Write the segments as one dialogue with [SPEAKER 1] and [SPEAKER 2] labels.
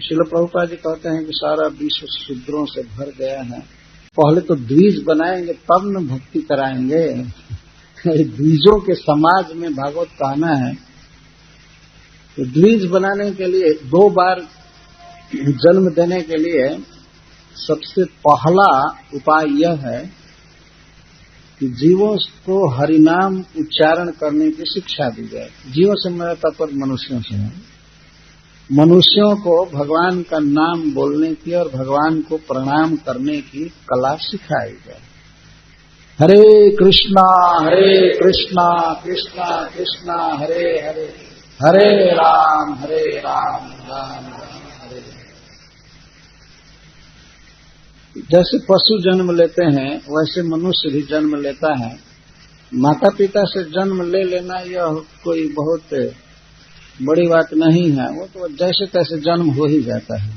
[SPEAKER 1] श्रील प्रभुपाद जी कहते हैं कि सारा विश्व शूद्रों से भर गया है, पहले तो द्विज बनाएंगे तब न भक्ति कराएंगे। द्विजों के समाज में भागवत कहना है। तो द्विज बनाने के लिए 2 बार जन्म देने के लिए सबसे पहला उपाय यह है कि जीवों को हरिनाम उच्चारण करने की शिक्षा दी जाए। जीवों से मेरा तात्पर्य मनुष्यों से है। मनुष्यों को भगवान का नाम बोलने की और भगवान को प्रणाम करने की कला सिखाई जाए। हरे कृष्णा कृष्णा कृष्णा हरे हरे, हरे राम राम राम हरे। जैसे पशु जन्म लेते हैं वैसे मनुष्य भी जन्म लेता है। माता पिता से जन्म ले लेना यह कोई बहुत बड़ी बात नहीं है, वो तो जैसे तैसे जन्म हो ही जाता है,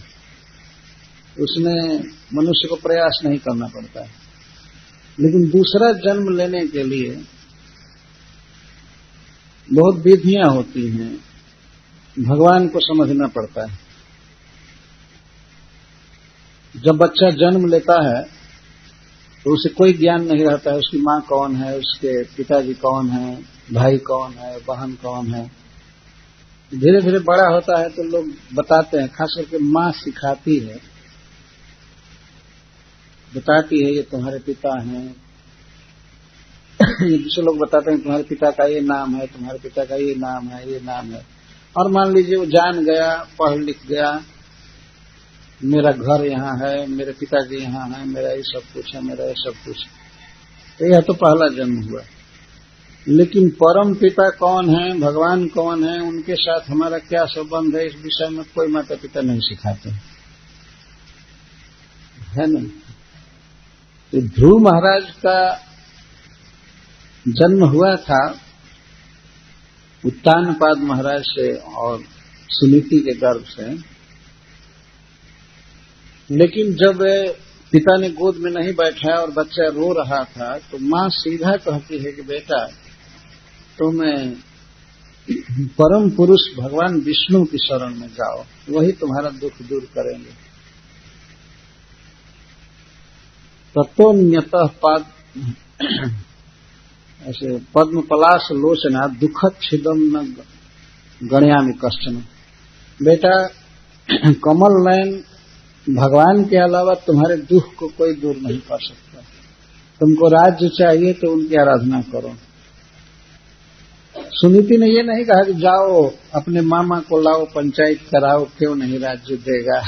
[SPEAKER 1] उसमें मनुष्य को प्रयास नहीं करना पड़ता है। लेकिन दूसरा जन्म लेने के लिए बहुत विधियां होती हैं, भगवान को समझना पड़ता है। जब बच्चा जन्म लेता है तो उसे कोई ज्ञान नहीं रहता है, उसकी माँ कौन है, उसके पिताजी कौन है, भाई कौन है, बहन कौन है। धीरे धीरे बड़ा होता है तो लोग बताते हैं, खास करके माँ सिखाती है, बताती है ये तुम्हारे पिता हैं। ये दूसरे लोग बताते हैं तुम्हारे पिता का ये नाम है, तुम्हारे पिता का ये नाम है, ये नाम है। और मान लीजिए वो जान गया, पढ़ लिख गया, मेरा घर यहाँ है, मेरे पिता के यहाँ है, मेरा ये सब कुछ है, मेरा ये सब कुछ। तो यह तो पहला जन्म हुआ। लेकिन परम पिता कौन है, भगवान कौन है, उनके साथ हमारा क्या संबंध है, इस विषय में कोई माता पिता नहीं सिखाते है ना। तो ध्रुव महाराज का जन्म हुआ था उत्तानपाद महाराज से और सुनीति के गर्भ से। लेकिन जब पिता ने गोद में नहीं बैठाया और बच्चा रो रहा था तो माँ सीधा कहती है कि बेटा तुम परम पुरुष भगवान विष्णु की शरण में जाओ, वही तुम्हारा दुख दूर करेंगे। तत्वन्यतः पाद ऐसे पद्म पलाश लोचना दुखद छिदम न गणयामि कष्टम। बेटा कमल नयन भगवान के अलावा तुम्हारे दुख को कोई दूर नहीं कर सकता। तुमको राज्य चाहिए तो उनकी आराधना करो। सुनीति ने ये नहीं कहा कि जाओ अपने मामा को लाओ, पंचायत कराओ, क्यों नहीं राज्य देगा।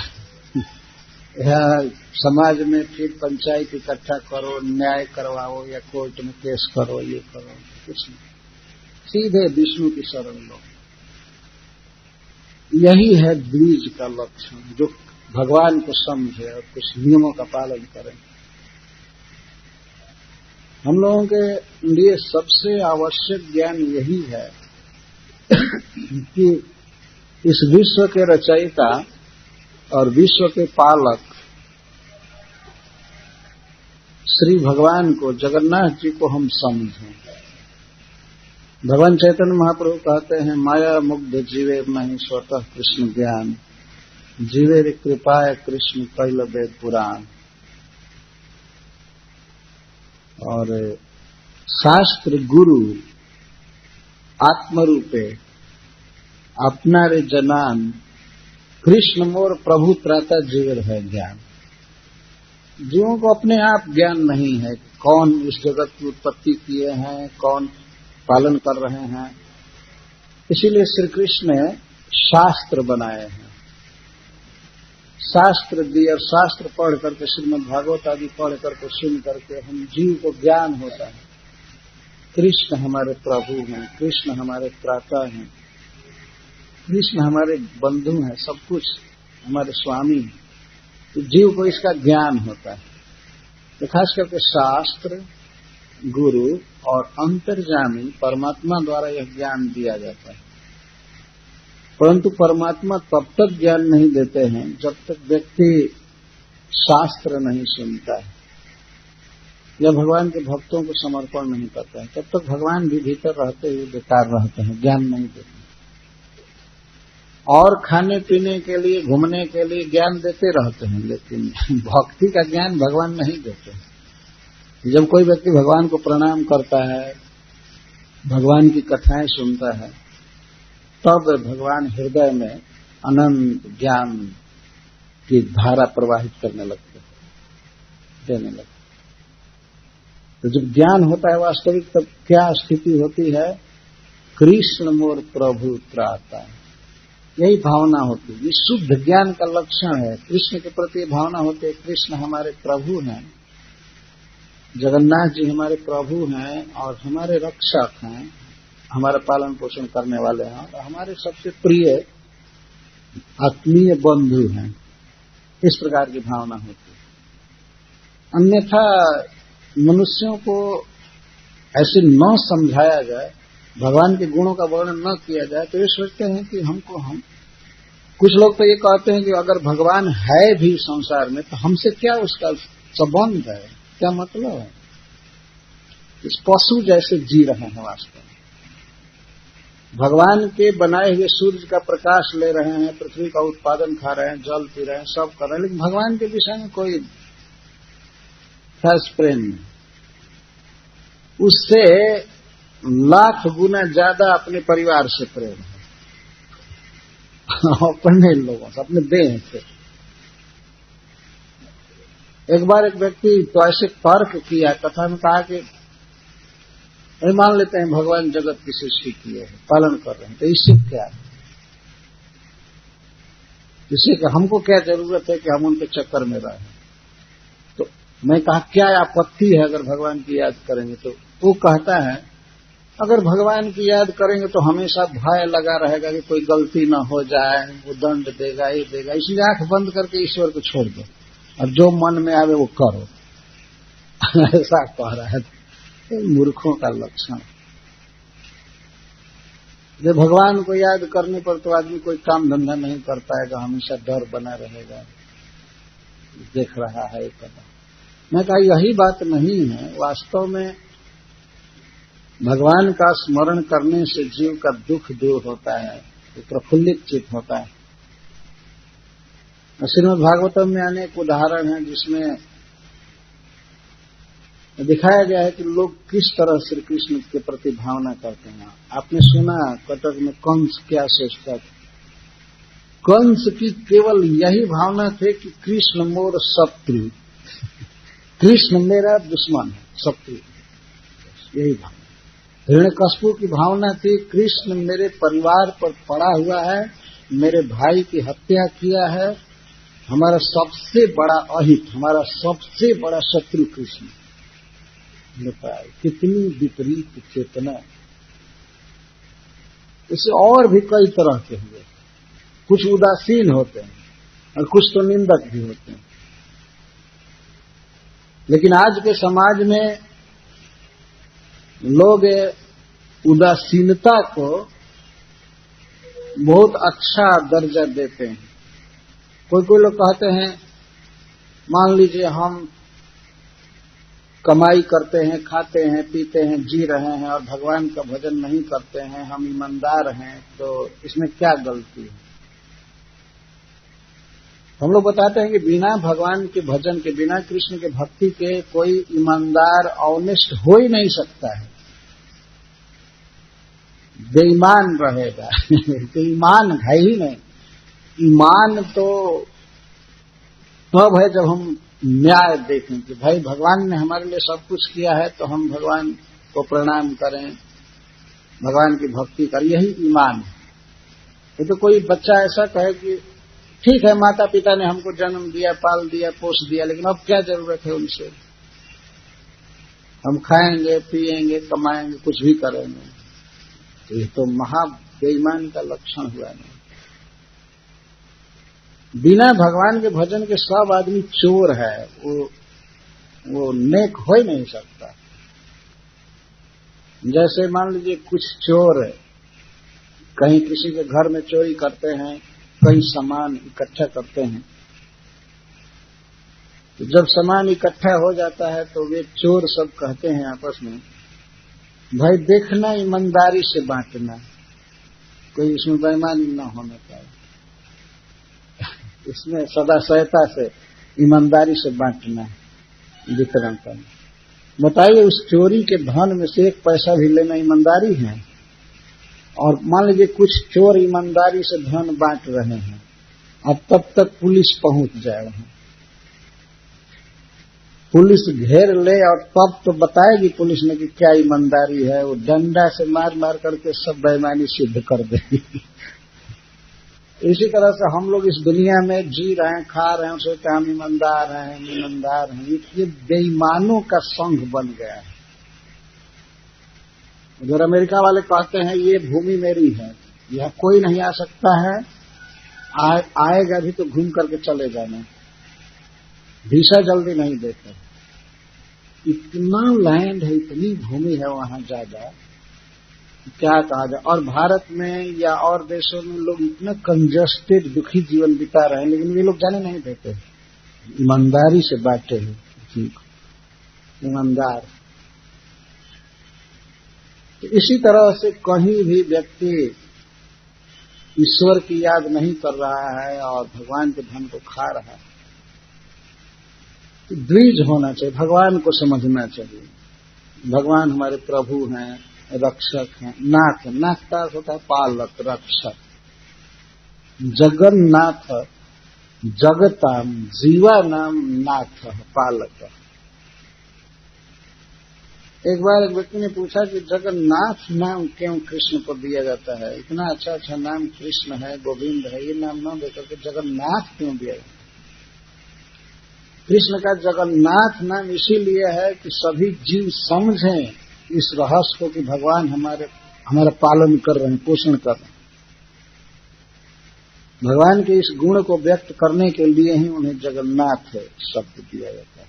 [SPEAKER 1] यह समाज में फिर पंचायत इकट्ठा करो, न्याय करवाओ या कोर्ट में केस करो, ये करो, कुछ नहीं। सीधे विष्णु की शरण लो। यही है द्विज का लक्षण, जो भगवान को समझे और कुछ नियमों का पालन करें। हम लोगों के लिए सबसे आवश्यक ज्ञान यही है कि इस विश्व के रचयिता और विश्व के पालक श्री भगवान को, जगन्नाथ जी को हम समझें। भगवान चैतन्य महाप्रभु कहते हैं, माया मुग्ध जीवे नहीं स्वतः कृष्ण ज्ञान, जीवे कृपाय कृष्ण कैल वेद पुराण। और शास्त्र गुरु आत्मरूपे अपना रे जनान, कृष्ण मोर प्रभु त्राता जीवर है ज्ञान। जीवों को अपने आप ज्ञान नहीं है, कौन इस जगत की उत्पत्ति किए हैं, कौन पालन कर रहे हैं। इसीलिए श्री कृष्ण ने शास्त्र बनाए हैं, शास्त्र दिए, और शास्त्र पढ़ करके, श्रीमद् भागवत आदि पढ़ करके, सुन करके हम जीव को ज्ञान होता है। कृष्ण हमारे प्रभु हैं, कृष्ण हमारे त्राता हैं, कृष्ण हमारे बंधु हैं, सब कुछ हमारे स्वामी हैं। तो जीव को इसका ज्ञान होता है। तो खास करके शास्त्र, गुरु और अंतर्यामी परमात्मा द्वारा यह ज्ञान दिया जाता है। परंतु परमात्मा तब तक ज्ञान नहीं देते हैं जब तक व्यक्ति शास्त्र नहीं सुनता है या भगवान के भक्तों को समर्पण नहीं करता है। तब तक भगवान भी भीतर रहते हुए बेकार रहते हैं, ज्ञान नहीं देते। और खाने पीने के लिए, घूमने के लिए ज्ञान देते रहते हैं, लेकिन भक्ति का ज्ञान भगवान नहीं देते। जब कोई व्यक्ति भगवान को प्रणाम करता है, भगवान की कथाएं सुनता है, तब भगवान हृदय में अनंत ज्ञान की धारा प्रवाहित करने लगते, देने लगते। तो जब ज्ञान होता है वास्तविक, तब क्या स्थिति होती है? कृष्ण मोर प्रभु त्राता, यही भावना होती है। ये शुद्ध ज्ञान का लक्षण है। कृष्ण के प्रति भावना होती है, कृष्ण हमारे प्रभु हैं, जगन्नाथ जी हमारे प्रभु हैं और हमारे रक्षक हैं, हमारा पालन पोषण करने वाले हैं और हमारे सबसे प्रिय आत्मीय बंधु हैं। इस प्रकार की भावना होती है। अन्यथा मनुष्यों को ऐसे न समझाया जाए, भगवान के गुणों का वर्णन न किया जाए, तो ये सोचते हैं कि हम कुछ लोग तो ये कहते हैं कि अगर भगवान है भी संसार में तो हमसे क्या उसका संबंध है, क्या मतलब है? इस पशु जैसे जी रहे हैं वास्तव में। भगवान के बनाए हुए सूर्य का प्रकाश ले रहे हैं, पृथ्वी का उत्पादन खा रहे हैं, जल पी रहे हैं, सब कर रहे हैं, लेकिन भगवान के विषय में कोई खास प्रेम नहीं। उससे लाख गुना ज्यादा अपने परिवार से प्रेम है, अपने लोगों से, अपने देह से। एक बार एक व्यक्ति तो ऐसे तर्क किया, कथा में कहा कि मान लेते हैं भगवान जगत की सृष्टि किए है, पालन कर रहे हैं, तो इससे क्या है? इससे कि हमको क्या जरूरत है कि हम उनके चक्कर में रहें? तो मैं कहा क्या आपत्ति है अगर भगवान की याद करेंगे? तो वो कहता है अगर भगवान की याद करेंगे तो हमेशा भय लगा रहेगा कि कोई गलती न हो जाए, वो दंड देगा, ये देगा, इसलिए आंख बंद करके ईश्वर को छोड़ दो और जो मन में आवे वो करो। ऐसा कह रहा है। मूर्खों का लक्षण। जब भगवान को याद करने पर तो आदमी कोई काम धंधा नहीं कर पाएगा, हमेशा डर बना रहेगा, देख रहा है ये पता। मैं कहा यही बात नहीं है। वास्तव में भगवान का स्मरण करने से जीव का दुख दूर होता है, तो प्रफुल्लित चित्त होता है। श्रीमद् भागवतम में अनेक उदाहरण हैं जिसमें दिखाया गया है कि लोग किस तरह श्री कृष्ण के प्रति भावना करते हैं। आपने सुना कटक में कंस क्या सोचता था? कंस की केवल यही भावना थी कि कृष्ण मोर शत्रु, कृष्ण मेरा दुश्मन है, शत्रु, यही भावना। हिरण्यकश्यप की भावना थी कृष्ण मेरे परिवार पर पड़ा हुआ है, मेरे भाई की हत्या किया है, हमारा सबसे बड़ा अहित, हमारा सबसे बड़ा शत्रु कृष्ण। बताए कितनी विपरीत चेतना। इससे और भी कई तरह के हुए, कुछ उदासीन होते हैं और कुछ तो निंदक भी होते हैं। लेकिन आज के समाज में लोग उदासीनता को बहुत अच्छा दर्जा देते हैं। कोई लोग कहते हैं, मान लीजिए हम कमाई करते हैं, खाते हैं, पीते हैं, जी रहे हैं और भगवान का भजन नहीं करते हैं, हम ईमानदार हैं, तो इसमें क्या गलती है? हम लोग बताते हैं कि बिना भगवान के भजन के, बिना कृष्ण के भक्ति के कोई ईमानदार ऑनेस्ट हो ही नहीं सकता है, बेईमान रहेगा। तो ईमान है ही नहीं। ईमान तो तब है जब हम न्याय देखें कि भाई भगवान ने हमारे लिए सब कुछ किया है तो हम भगवान को प्रणाम करें, भगवान की भक्ति करें, यही ईमान है। ये तो कोई बच्चा ऐसा कहे कि ठीक है माता पिता ने हमको जन्म दिया, पाल दिया, पोष दिया, लेकिन अब क्या जरूरत है उनसे, हम खाएंगे, पिएंगे, कमाएंगे, कुछ भी करेंगे, तो ये तो महा बेईमान का लक्षण हुआ नहीं। बिना भगवान के भजन के सब आदमी चोर है, वो नेक हो ही नहीं सकता। जैसे मान लीजिए कुछ चोर कहीं किसी के घर में चोरी करते हैं, कई सामान इकट्ठा करते हैं, तो जब सामान इकट्ठा हो जाता है तो वे चोर सब कहते हैं आपस में, भाई देखना ईमानदारी से बांटना, कोई इसमें बेईमानी न होना चाहिए। इसमें सदाशयता से ईमानदारी से बांटना है, वितरण करना। बताइए, उस चोरी के धन में से एक पैसा भी लेना ईमानदारी है? और मान लीजिए कुछ चोर ईमानदारी से धन बांट रहे हैं, अब तब तक पुलिस पहुंच जाए वहां, पुलिस घेर ले और तब तो बताएगी पुलिस ने कि क्या ईमानदारी है। वो डंडा से मार मार करके सब बेईमानी सिद्ध कर देगी। इसी तरह से हम लोग इस दुनिया में जी रहे हैं, खा रहे हैं, सोचते हम ईमानदार हैं, हम ईमानदार हैं। ये बेईमानों का संघ बन गया है। उधर अमेरिका वाले कहते हैं ये भूमि मेरी है, यह कोई नहीं आ सकता है, आएगा भी तो घूम करके चले जाना, वीसा जल्दी नहीं देते। इतना लैंड है, इतनी भूमि है वहां ज्यादा, क्या कहा जाए। और भारत में या और देशों में लोग इतना कंजस्टेड दुखी जीवन बिता रहे हैं, लेकिन वे लोग जाने नहीं देते, ईमानदारी से बांटे हैं, ईमानदार। तो इसी तरह से कहीं भी व्यक्ति ईश्वर की याद नहीं कर रहा है और भगवान के धन को खा रहा है, तो द्विज होना चाहिए, भगवान को समझना चाहिए। भगवान हमारे प्रभु हैं, रक्षक हैं। नाथ, नाथ का अर्थ होता है पालक, रक्षक। जगन्नाथ, जगताम जीवानाम नाथ, पालक। एक बार एक व्यक्ति ने पूछा कि जगन्नाथ नाम क्यों कृष्ण को दिया जाता है, इतना अच्छा अच्छा नाम कृष्ण है, गोविंद है, ये नाम न देकर के जगन्नाथ क्यों दिया जाता है? कृष्ण का जगन्नाथ नाम इसीलिए है कि सभी जीव समझें इस रहस्य को कि भगवान हमारा पालन कर रहे हैं, पोषण कर रहे हैं। भगवान के इस गुण को व्यक्त करने के लिए ही उन्हें जगन्नाथ शब्द दिया जाता है।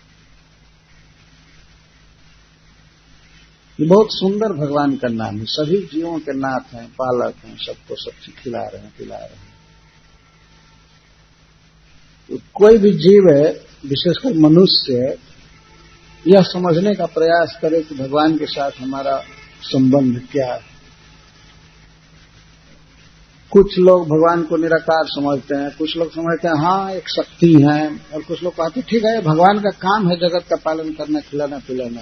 [SPEAKER 1] ये बहुत सुंदर भगवान का नाम है। सभी जीवों के नाथ हैं, पालक हैं, सबको सब खिला रहे हैं, पिला रहे हैं। तो कोई भी जीव है, विशेषकर मनुष्य, यह समझने का प्रयास करे कि भगवान के साथ हमारा संबंध क्या है। कुछ लोग भगवान को निराकार समझते हैं, कुछ लोग समझते हैं हाँ एक शक्ति है, और कुछ लोग कहते हैं ठीक है भगवान का काम है जगत का पालन करना, खिलाना पिलाना।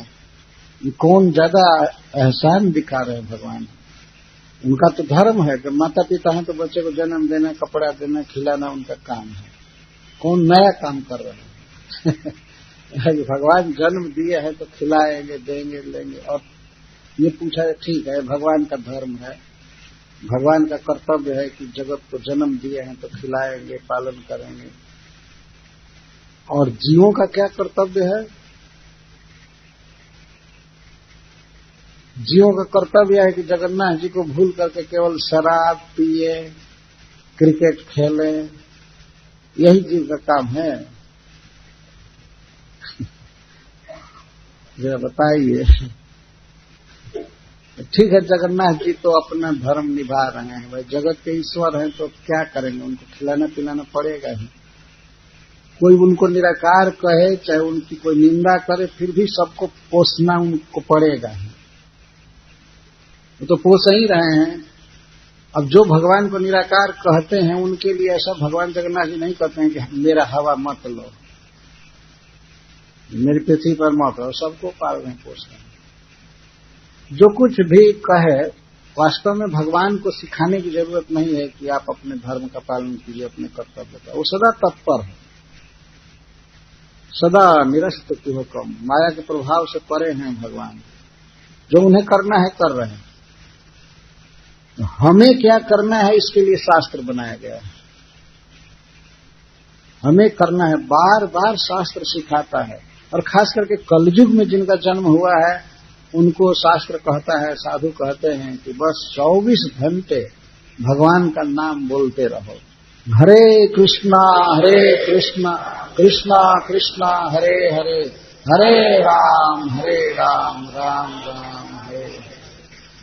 [SPEAKER 1] ये कौन ज्यादा एहसान दिखा रहे हैं भगवान? उनका तो धर्म है कि माता पिता हैं तो बच्चे को जन्म देना, कपड़ा देना, खिलाना उनका काम है। कौन नया काम कर रहे हैं? भगवान जन्म दिए है तो खिलाएंगे, देंगे, लेंगे। और ये पूछा ठीक है भगवान का धर्म है, भगवान का कर्तव्य है कि जगत को जन्म दिए हैं तो खिलाएंगे, पालन करेंगे। और जीवों का क्या कर्तव्य है? जीवों का कर्तव्य है कि जगन्नाथ जी को भूल करके केवल शराब पिए, क्रिकेट खेले, यही जीव का काम है। जरा बताइए। ठीक है जगन्नाथ जी तो अपना धर्म निभा रहे हैं, भाई जगत के ईश्वर हैं तो क्या करेंगे, उनको खिलाना पिलाना पड़ेगा ही। कोई उनको निराकार कहे चाहे उनकी कोई निंदा करे, फिर भी सबको पोसना उनको पड़ेगा ही, वो तो पोस ही रहे हैं। अब जो भगवान को निराकार कहते हैं उनके लिए ऐसा भगवान जगन्नाथ जी नहीं कहते हैं कि मेरा हवा मत लो, मेरी पृथ्वी पर मत लो, सबको पाल रहे हैं, पोस रहे हैं। जो कुछ भी कहे वास्तव में भगवान को सिखाने की जरूरत नहीं है कि आप अपने धर्म का पालन कीजिए, अपने कर्तव्य का। वो सदा तत्पर है, सदा निरस्त की हुक्म, माया के प्रभाव से परे हैं भगवान। जो उन्हें करना है कर रहे हैं। हमें क्या करना है इसके लिए शास्त्र बनाया गया है। हमें करना है, बार बार शास्त्र सिखाता है। और खास करके कलयुग में जिनका जन्म हुआ है उनको शास्त्र कहता है, साधु कहते हैं कि बस 24 घंटे भगवान का नाम बोलते रहो। हरे कृष्णा कृष्णा कृष्णा हरे हरे, हरे राम राम राम हरे।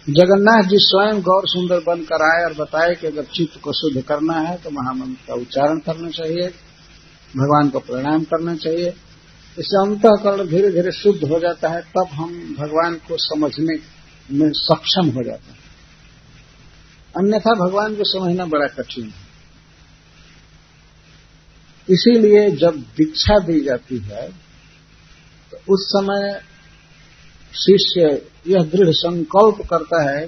[SPEAKER 1] जगन्नाथ जी स्वयं गौर सुंदर बनकर आए और बताए कि अगर चित्त को शुद्ध करना है तो महामंत्र का उच्चारण करना चाहिए, भगवान को प्रणाम करना चाहिए। इससे अंतःकरण धीरे धीरे शुद्ध हो जाता है, तब हम भगवान को समझने में सक्षम हो जाते हैं। अन्यथा भगवान को समझना बड़ा कठिन है। इसीलिए जब दीक्षा दी जाती है तो उस समय शिष्य यह दृढ़ संकल्प करता है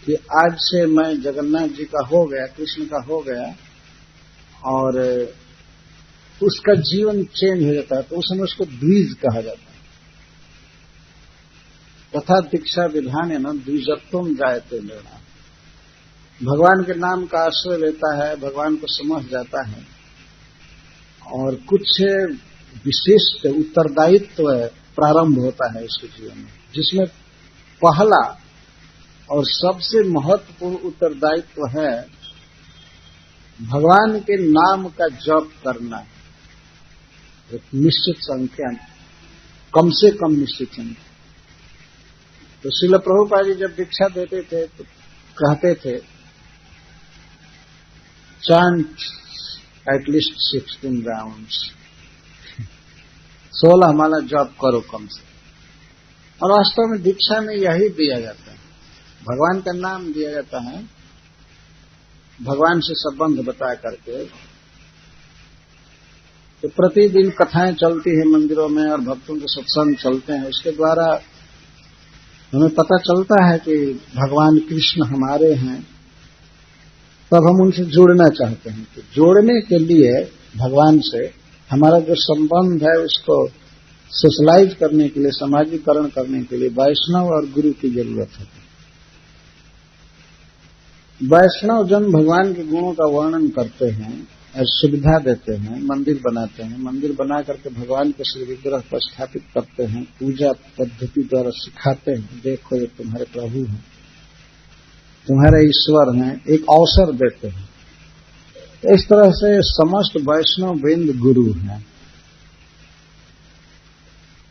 [SPEAKER 1] कि आज से मैं जगन्नाथ जी का हो गया, कृष्ण का हो गया, और उसका जीवन चेंज हो जाता है। तो उस समय उसको द्विज कहा जाता है। तथा दीक्षा विधान है न द्विजत्वम जायते निर्णय। भगवान के नाम का आश्रय लेता है, भगवान को समझ जाता है, और कुछ विशिष्ट उत्तरदायित्व प्रारंभ होता है इसके जीवन में, जिसमें पहला और सबसे महत्वपूर्ण उत्तरदायित्व है भगवान के नाम का जप करना। एक निश्चित संख्या, कम से कम निश्चित संख्या। तो श्रील प्रभुपाद जी जब दीक्षा देते थे तो कहते थे, चांट एटलीस्ट 16 राउंड्स, 16 माला जप करो कम से। और वास्तव में दीक्षा में यही दिया जाता है, भगवान का नाम दिया जाता है, भगवान से संबंध बता करके। तो प्रतिदिन कथाएं चलती है मंदिरों में और भक्तों के सत्संग चलते हैं, उसके द्वारा हमें पता चलता है कि भगवान कृष्ण हमारे हैं। तब हम उनसे जुड़ना चाहते हैं। तो जोड़ने के लिए भगवान से हमारा जो संबंध है उसको सोशलाइज करने के लिए, समाजीकरण करने के लिए वैष्णव और गुरु की जरूरत है। वैष्णव जन भगवान के गुणों का वर्णन करते हैं और सुविधा देते हैं, मंदिर बनाते हैं, मंदिर बना करके भगवान के श्री विग्रह पर स्थापित करते हैं, पूजा पद्धति द्वारा सिखाते हैं, देखो ये तुम्हारे प्रभु हैं, तुम्हारे ईश्वर हैं, एक अवसर देते हैं। तो इस तरह से समस्त वैष्णव वृंद गुरु हैं।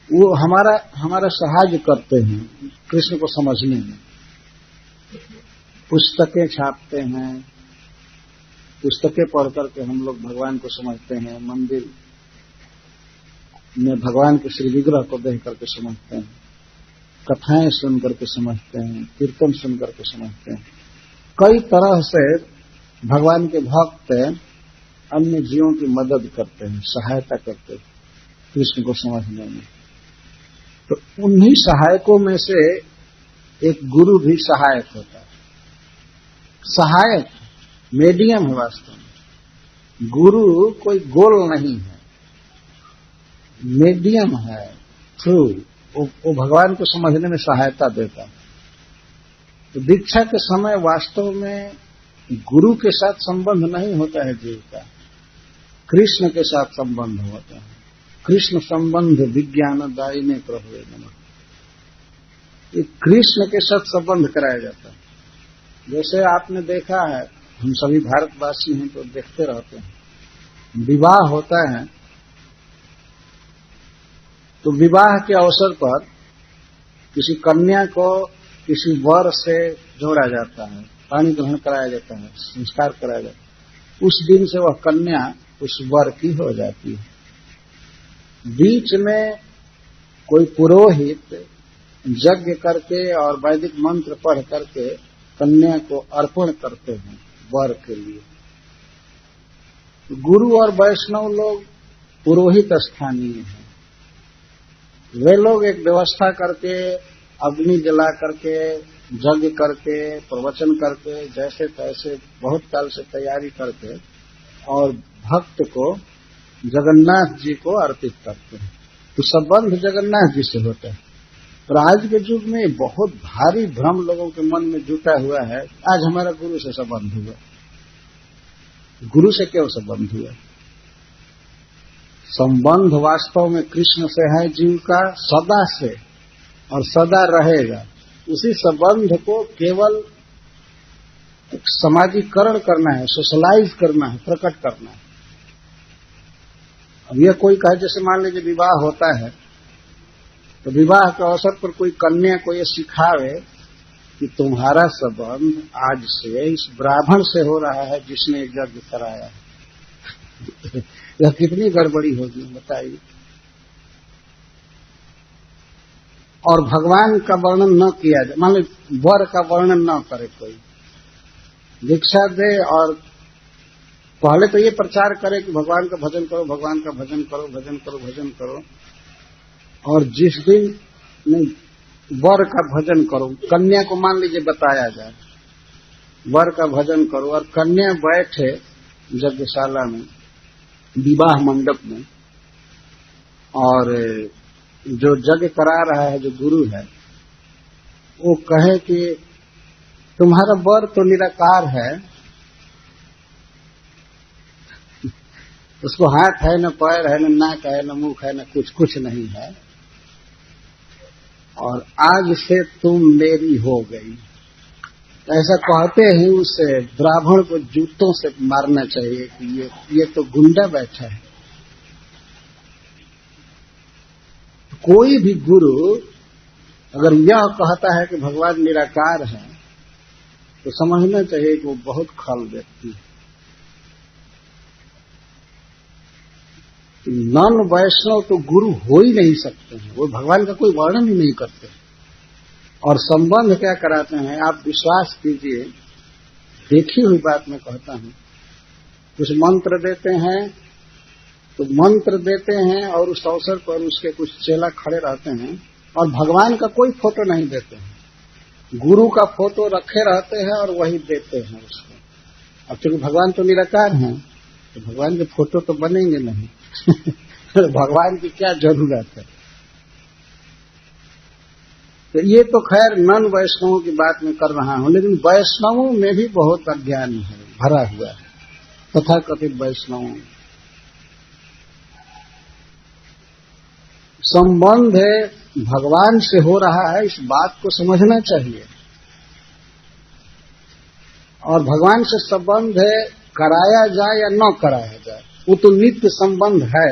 [SPEAKER 1] वो हमारा सहाय करते हैं कृष्ण को समझने में। पुस्तकें छापते हैं, पुस्तकें पढ़ करके हम लोग भगवान को समझते हैं, मंदिर में भगवान के श्री विग्रह को देख करके समझते हैं, कथाएं सुन करके समझते हैं, कीर्तन सुन करके समझते हैं। कई तरह से भगवान के भक्त अन्य जीवों की मदद करते हैं, सहायता करते हैं कृष्ण को समझने में। तो उन्हीं सहायकों में से एक गुरु भी सहायक होता है। सहायक मीडियम है वास्तव में। गुरु कोई गोल नहीं है, मीडियम है, थ्रू। वो भगवान को समझने में सहायता देता है। तो दीक्षा के समय वास्तव में गुरु के साथ संबंध नहीं होता है जीव का, कृष्ण के साथ संबंध होता है। कृष्ण संबंध विज्ञानदायी ने प्रभु नमः। ये कृष्ण के साथ संबंध कराया जाता है। जैसे आपने देखा है, हम सभी भारतवासी हैं तो देखते रहते हैं, विवाह होता है तो विवाह के अवसर पर किसी कन्या को किसी वर से जोड़ा जाता है, पानी ग्रहण कराया जाता है, संस्कार कराया जाता है। उस दिन से वह कन्या उस वर की हो जाती है। बीच में कोई पुरोहित यज्ञ करके और वैदिक मंत्र पढ़ करके कन्या को अर्पण करते हैं वर के लिए। गुरु और वैष्णव लोग पुरोहित स्थानीय हैं। वे लोग एक व्यवस्था करके, अग्नि जला करके, यज्ञ करके, प्रवचन करके, जैसे तैसे बहुत काल से तैयारी करके और भक्त को जगन्नाथ जी को अर्पित करते हैं। तो संबंध जगन्नाथ जी से होता है। और आज के युग में बहुत भारी भ्रम लोगों के मन में जुटा हुआ है, आज हमारा गुरु से संबंध हुआ। गुरु से क्यों संबंध हुआ? संबंध वास्तव में कृष्ण से है जीव का, सदा से, और सदा रहेगा। उसी संबंध को केवल समाजीकरण करना है, सोशलाइज करना है, प्रकट करना है। अब यह कोई कहे, जैसे मान लीजिए विवाह होता है तो विवाह के अवसर पर कोई कन्या को ये सिखावे कि तुम्हारा संबंध आज से इस ब्राह्मण से हो रहा है जिसने यज्ञ कराया है। यह कितनी गड़बड़ी होगी बताइए। और भगवान का वर्णन न किया जाए, मान लो वर का वर्णन न करे कोई, दीक्षा दे और पहले तो ये प्रचार करे कि भगवान का भजन करो, भगवान का भजन करो, भजन करो, भजन करो। और जिस दिन नहीं वर का भजन करो, कन्या को मान लीजिए बताया जाए वर का भजन करो, और कन्या बैठे यज्ञशाला में, विवाह मंडप में, और जो यज्ञ करा रहा है, जो गुरु है, वो कहे कि तुम्हारा वर तो निराकार है, उसको हाथ है, न पैर है, न नाक है, न मुख है, न कुछ नहीं है, और आज से तुम मेरी हो गई। ऐसा कहते ही उस ब्राह्मण को जूतों से मारना चाहिए कि ये तो गुंडा बैठा है। कोई भी गुरु अगर यह कहता है कि भगवान निराकार है, तो समझना चाहिए कि वो बहुत खल व्यक्ति है। नॉन वैष्णव तो गुरु हो ही नहीं सकते हैं, वो भगवान का कोई वर्णन ही नहीं करते। और संबंध क्या कराते हैं, आप विश्वास कीजिए, देखी हुई बात मैं कहता हूं। कुछ मंत्र देते हैं, तो मंत्र देते हैं और उस अवसर पर उसके कुछ चेला खड़े रहते हैं और भगवान का कोई फोटो नहीं देते हैं, गुरु का फोटो रखे रहते हैं और वही देते हैं उसको। अब चूंकि भगवान तो निराकार हैं, तो भगवान के फोटो तो बनेंगे नहीं भगवान की क्या जरूरत है। तो ये तो खैर नन वैष्णवों की बात मैं कर रहा हूं, लेकिन वैष्णवों में भी बहुत अज्ञान है, भरा हुआ है, तथाकथित वैष्णवों। संबंध भगवान से हो रहा है, इस बात को समझना चाहिए। और भगवान से संबंध कराया जाए या न कराया जाए, वो तो नित्य संबंध है।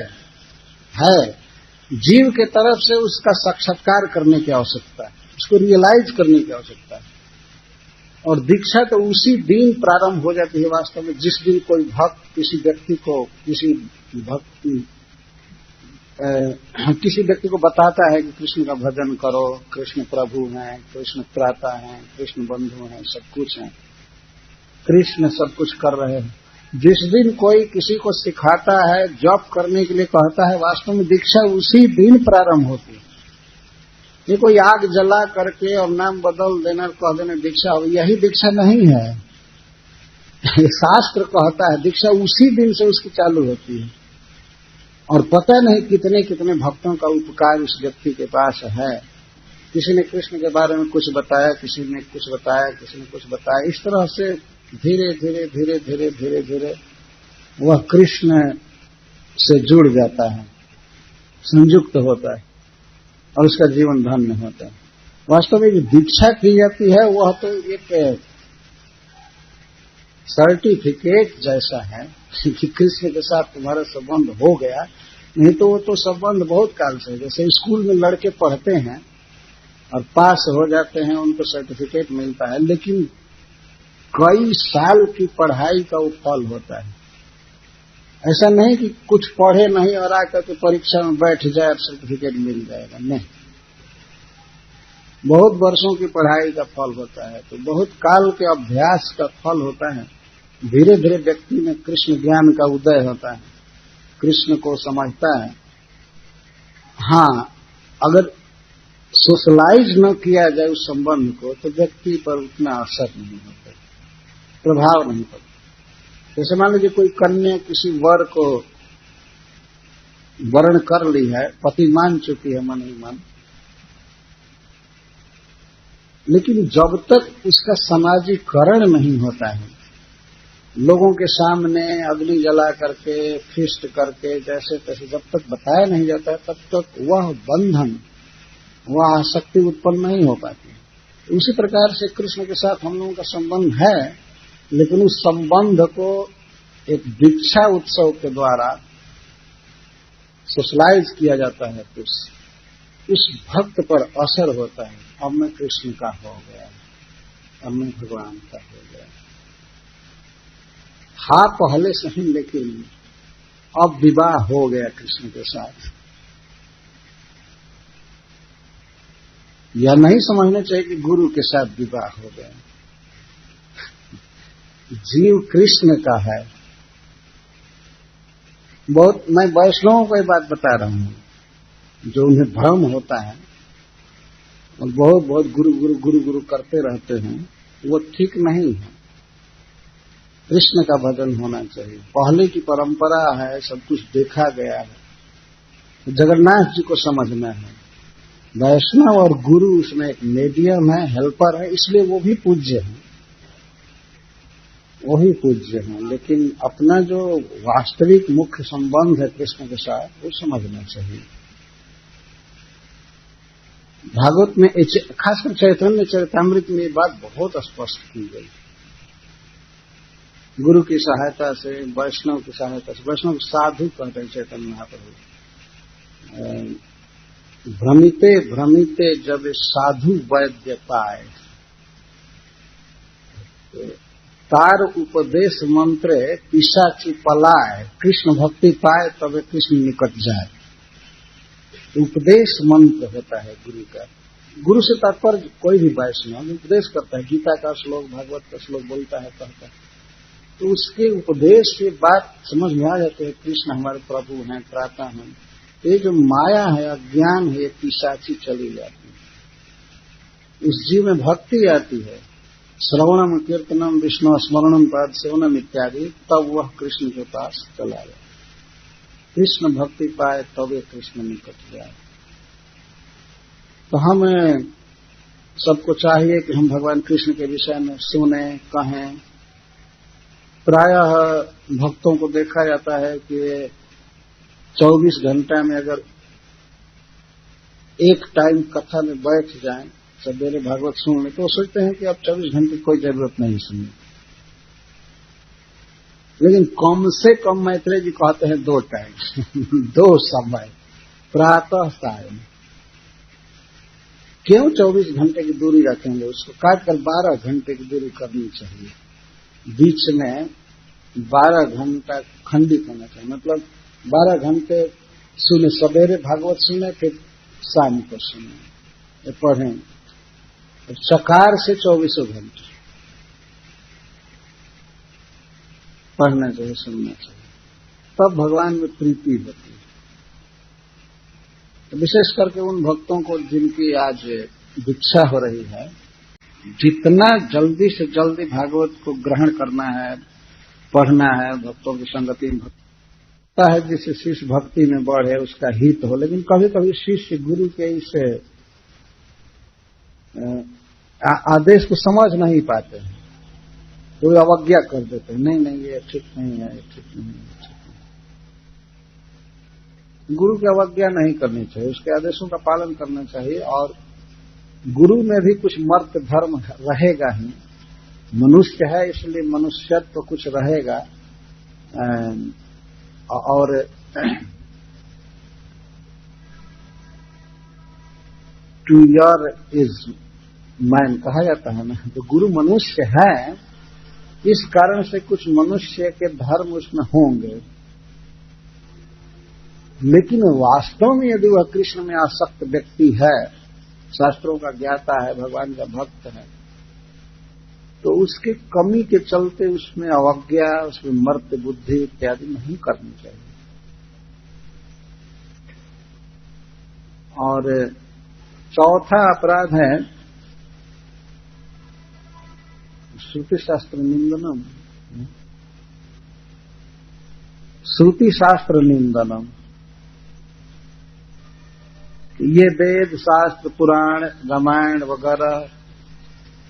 [SPEAKER 1] जीव के तरफ से उसका साक्षात्कार करने की आवश्यकता है, उसको रियलाइज करने की आवश्यकता है। और दीक्षा तो उसी दिन प्रारंभ हो जाती है वास्तव में, जिस दिन कोई भक्त किसी व्यक्ति को बताता है कि कृष्ण का भजन करो, कृष्ण प्रभु हैं, कृष्ण त्राता हैं, कृष्ण बंधु हैं, सब कुछ हैं, कृष्ण सब कुछ कर रहे हैं। जिस दिन कोई किसी को सिखाता है, जॉब करने के लिए कहता है, वास्तव में दीक्षा उसी दिन प्रारंभ होती है। ये कोई आग जला करके और नाम बदल देना, कह देना दीक्षा हो, यही दीक्षा नहीं है। शास्त्र कहता है दीक्षा उसी दिन से उसकी चालू होती है। और पता नहीं कितने कितने भक्तों का उपकार उस व्यक्ति के पास है। किसी ने कृष्ण के बारे में कुछ बताया, किसी ने कुछ बताया, किसी ने कुछ बताया, इस तरह से धीरे धीरे धीरे धीरे धीरे धीरे वह कृष्ण से जुड़ जाता है, संयुक्त होता है और उसका जीवन धन्य होता है। वास्तव में जो दीक्षा की जाती है वह तो एक सर्टिफिकेट जैसा है कि कृष्ण के साथ तुम्हारा संबंध हो गया। नहीं तो वो तो संबंध बहुत काल से, जैसे स्कूल में लड़के पढ़ते हैं और पास हो जाते हैं, उनको सर्टिफिकेट मिलता है, लेकिन कई साल की पढ़ाई का वो फल होता है। ऐसा नहीं कि कुछ पढ़े नहीं और आकर के परीक्षा में बैठ जाए और सर्टिफिकेट मिल जाएगा, नहीं। बहुत वर्षों की पढ़ाई का फल होता है, तो बहुत काल के अभ्यास का फल होता है। धीरे धीरे व्यक्ति में कृष्ण ज्ञान का उदय होता है, कृष्ण को समझता है। हाँ, अगर सोशलाइज न किया जाए उस संबंध को, तो व्यक्ति पर उतना असर नहीं होता, प्रभाव नहीं पड़ता। जैसे मान लीजिए कोई कन्या किसी वर को वर्ण कर ली है, पति मान चुकी है मन ही मन, लेकिन जब तक उसका सामाजिकरण नहीं होता है, लोगों के सामने अग्नि जला करके, फिस्ट करके, जैसे तैसे जब तक बताया नहीं जाता है, तब तक वह बंधन, वह आसक्ति उत्पन्न नहीं हो पाती। उसी प्रकार से कृष्ण के साथ हम लोगों का संबंध है, लेकिन उस संबंध को एक दीक्षा उत्सव के द्वारा सोशलाइज किया जाता है, तो उस भक्त पर असर होता है। अब मैं कृष्ण का हो गया, अब मैं भगवान का हो गया। हाँ पहले से ही, लेकिन अब विवाह हो गया कृष्ण के साथ। यह नहीं समझना चाहिए कि गुरु के साथ विवाह हो गया। जीव कृष्ण का है बहुत मैं वैष्णवों को ये बात बता रहा हूं, जो उन्हें भ्रम होता है और बहुत बहुत गुरु गुरु गुरु गुरु करते रहते हैं, वो ठीक नहीं है। कृष्ण का भजन होना चाहिए। पहले की परंपरा है, सब कुछ देखा गया है। जगन्नाथ जी को समझना है। वैष्णव और गुरु उसमें एक मीडियम है, हेल्पर है, इसलिए वो भी पूज्य है, वही पूज्य है। लेकिन अपना जो वास्तविक मुख्य संबंध है कृष्ण के साथ, वो समझना चाहिए। भागवत में खासकर चैतन्य चरितामृत में ये बात बहुत स्पष्ट की गई। गुरु की सहायता से, वैष्णव की सहायता से, वैष्णव साधु कहते हैं चैतन्य महाप्रभु, भ्रमिते भ्रमिते जब साधु वैद्य पाए, तार उपदेश मंत्र पिशाची पलाए, कृष्ण भक्ति पाए तब कृष्ण निकट जाए। उपदेश मंत्र होता है गुरु का। गुरु से तात्पर्य कोई भी वैष्णव उपदेश करता है, गीता का श्लोक, भागवत का श्लोक बोलता है, कहता है, तो उसके उपदेश से बात समझ में आ जाती है, कृष्ण हमारे प्रभु हैं, त्राता हैं। ये जो माया है, अज्ञान है, ये पिशाची चली जाती है। उस जीव में भक्ति आती है, श्रवणम कीर्तनम विष्णु स्मरणम पाद सेवनम इत्यादि, तब वह कृष्ण के पास चला जाए। कृष्ण भक्ति पाए तब ये कृष्ण निकट जाए। तो हम सबको चाहिए कि हम भगवान कृष्ण के विषय में सुने, कहें। प्रायः भक्तों को देखा जाता है कि 24 घंटा में अगर एक टाइम कथा में बैठ जाएं, सवेरे भागवत सुन ले, तो सोचते हैं कि अब 24 घंटे की कोई जरूरत नहीं सुनने। लेकिन कम से कम मैत्रेय जी कहते हैं 2 टाइम 2 समय, प्रातः सायं। क्यों 24 घंटे की दूरी रखेंगे? उसको काटकर 12 घंटे की दूरी करनी चाहिए। बीच में 12 घंटा खंडित होना चाहिए, मतलब 12 घंटे सुने, सवेरे भागवत सुने, फिर शाम को सुने, पढ़ें। सकार से 24 घंटे पढ़ना चाहिए, सुनना चाहिए, तब भगवान में प्रीति होती है। तो विशेष करके उन भक्तों को जिनकी आज दीक्षा हो रही है, जितना जल्दी से जल्दी भागवत को ग्रहण करना है, पढ़ना है, भक्तों की संगति में भक्ता है, जिससे शिष्य भक्ति में बढ़े, उसका हित हो। लेकिन कभी कभी शिष्य गुरु के इस आदेश को समझ नहीं पाते हैं, तो अवज्ञा कर देते हैं, नहीं ये ठीक नहीं है, ये ठीक नहीं है, ठीक नहीं। गुरु की अवज्ञा नहीं करनी चाहिए, उसके आदेशों का पालन करना चाहिए। और गुरु में भी कुछ मर्त्य धर्म रहेगा ही, मनुष्य है इसलिए मनुष्यत्व तो कुछ रहेगा। और टू योर इज मैन कहा जाता है ना, तो गुरु मनुष्य है, इस कारण से कुछ मनुष्य के धर्म उसमें होंगे। लेकिन वास्तव में यदि वह कृष्ण में आसक्त व्यक्ति है, शास्त्रों का ज्ञाता है, भगवान का भक्त है, तो उसकी कमी के चलते उसमें अवज्ञा, उसमें मर्त्य बुद्धि इत्यादि नहीं करनी चाहिए। और चौथा अपराध है श्रुति शास्त्र निंदनम। श्रुति शास्त्र निंदनम, ये वेद शास्त्र पुराण रामायण वगैरह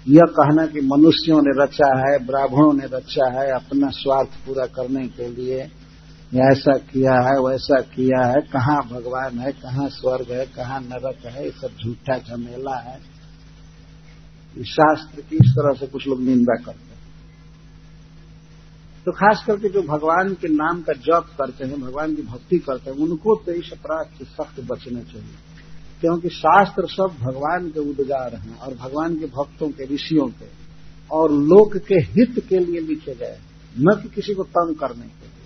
[SPEAKER 1] यह कहना कि मनुष्यों ने रचा है, ब्राह्मणों ने रचा है अपना स्वार्थ पूरा करने के लिए, ऐसा किया है वैसा किया है, कहाँ भगवान है, कहाँ स्वर्ग है, कहाँ नरक है, ये सब झूठा झमेला है। शास्त्र की इस तरह से कुछ लोग निंदा करते हैं। तो खास करके जो भगवान के नाम का जप करते हैं, भगवान की भक्ति करते हैं, उनको तो इस अपराध से सख्त बचना चाहिए, क्योंकि शास्त्र सब भगवान के उद्गार हैं और भगवान के भक्तों के, ऋषियों के और लोक के हित के लिए लिखे गए, न कि किसी को तंग करने के लिए।